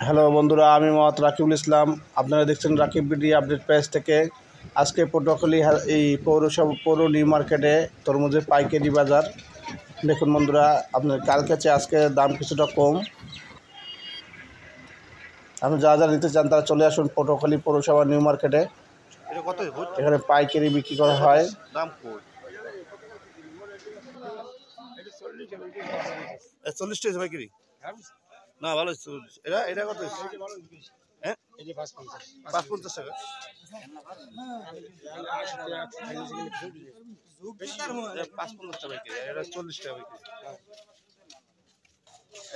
Hello বন্ধুরা, আমি মোহাম্মদ রাকিবুল ইসলাম। আপনারা দেখছেন রাকিব বিডি আপডেট পেজ থেকে। আজকে পটুয়াখালী এই পৌর নিউ মার্কেটে তরমুজের পাইকারি বাজার। দেখুন বন্ধুরা, আপনার কালকে চেয়ে আজকে দাম কিছুটা কম। আপনি যা যা নিতে চান তারা চলে আসুন পটুয়াখালী পৌরসভা নিউ মার্কেটে। এখানে পাইকারি বিক্রি করা হয়। দাম কই 40 টাকা পাইকারি না ভালো এটা এটা কত হ্যাঁ 550 টাকা 550 টাকা পাইকারি এটা 40 টাকা পাইকারি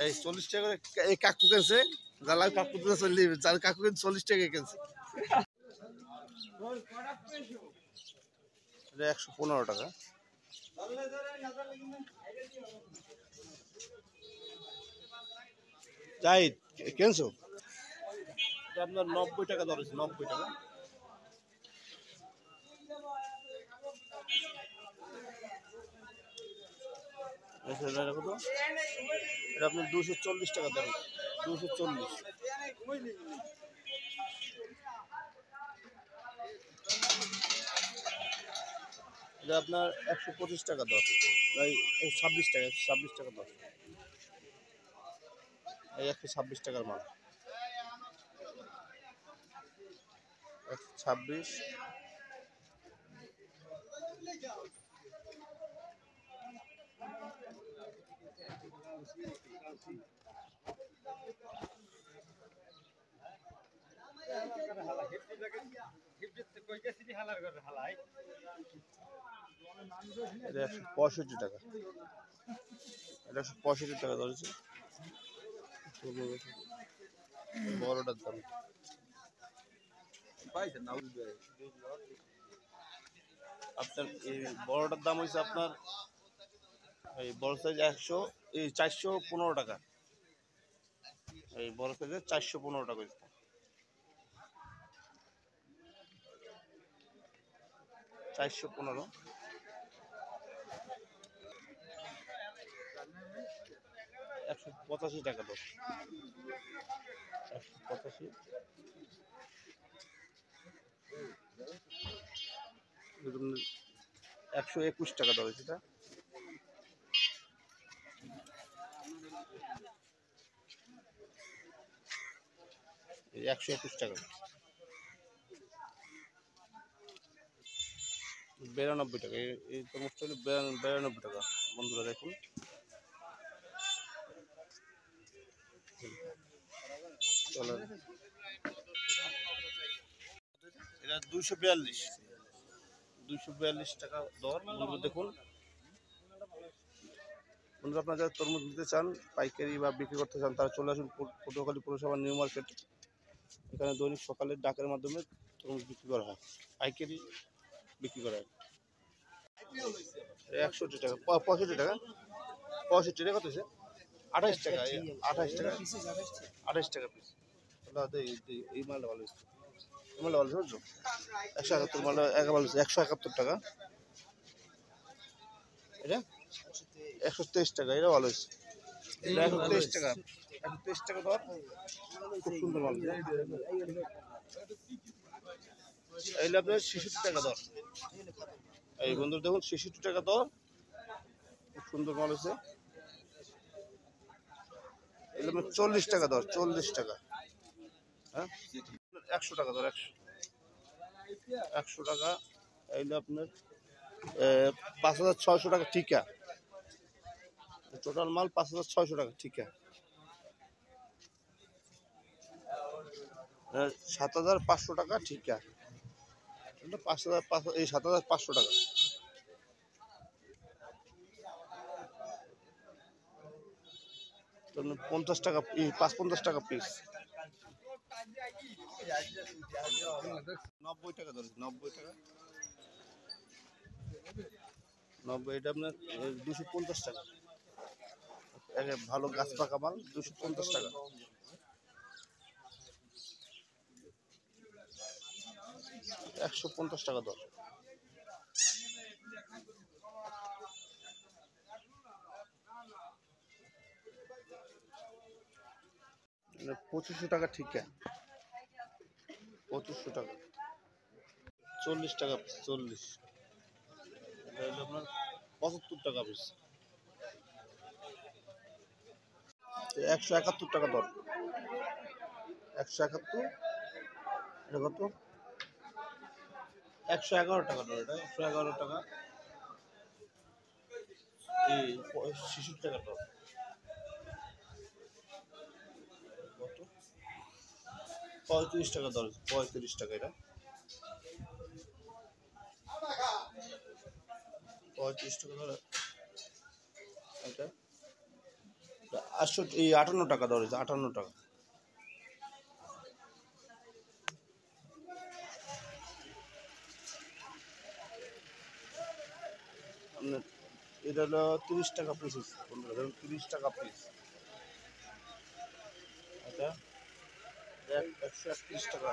এই 40 টাকা এই কাকু কেনছে জালাই কাকু তো চললি যার কাকু 40 টাকা কেনছে এটা 115 টাকা যাই কেনছো আপনার 90 টাকা দর আছে 90 টাকা এটা আপনার 240 টাকা দর 240 এটা আপনার 125 টাকা দর 26 টাকা 26 টাকা দর এই 126 টাকার মাল 126 এটা 165 টাকা এটা 165 টাকা ধরেছে বড়টার দাম আপনার এই বড়টার দাম হয়েছে আপনার এই বড় সাইজ 415 টাকা এই বড় সাইজের 415 টাকা হয়েছে 415 185 টাকা দশ 185 121 টাকা দর এটা 121 টাকা 92 টাকা এই তরমুজটা হলো 92 টাকা বন্ধুরা দেখুন এটা 242 টাকা দর বন্ধুরা দেখুন বন্ধুরা আপনারা যারা তরমুজ নিতে চান পাইকারি বা বিক্রি করতে চান তারা চলে আসুন পটুয়াখালী পৌরসভা নিউ মার্কেট এখানে দৈনিক সকালে ডাকের মাধ্যমে তরমুজ বিক্রি করা হয় পাইকারি বিক্রি করা হয় 61 টাকা 65 টাকা 65 টাকা কত হয়েছে 28 টাকা 28 টাকা 28 টাকা পিস এই মালটা ভালো হয়েছে এই মালটা ভালো হয়েছে 171 মালটা ভালো হয়েছে 171 টাকা এটা 123 টাকা এটা ভালো হয়েছে 123 টাকা 123 টাকা দর খুব সুন্দর মাল এইগুলো আপনার 66 টাকা দর এই বন্ধু দেখুন 66 টাকা দর খুব সুন্দর মাল হয়েছে এগুলো 40 টাকা দর 40 টাকা হ্যাঁ 100 টাকা দর 100 টাকা এইগুলো আপনার 5600 টাকা ঠিকা টোটাল মাল 5600 টাকা ঠিকা 7500 টাকা ঠিকা 5500 এই 7500 টাকা তো 50 টাকা 550 টাকা পিস 90 টাকা ধরে 90 টাকা 90 এটা আপনার 250 টাকা ভালো গাছ পাকা মাল 250 টাকা 150 টাকা দর 2500 টাকা ঠিক আছে, 2500 টাকা, 40 টাকা পিস, 40, এটা হলো আপনার 75 টাকা পিস, 171 টাকা দর, 171, এটা কত, 111 টাকা দর, এটা 111 টাকা, এই 66 টাকা দর, কত, 35 টাকা দর, 35 টাকা, এটা 35 টাকা দর, এটা 58 টাকা দর, 58 টাকা, আপনার এটা হলো 30 টাকা পিস, 30 টাকা পিস, এটা 131 টাকা।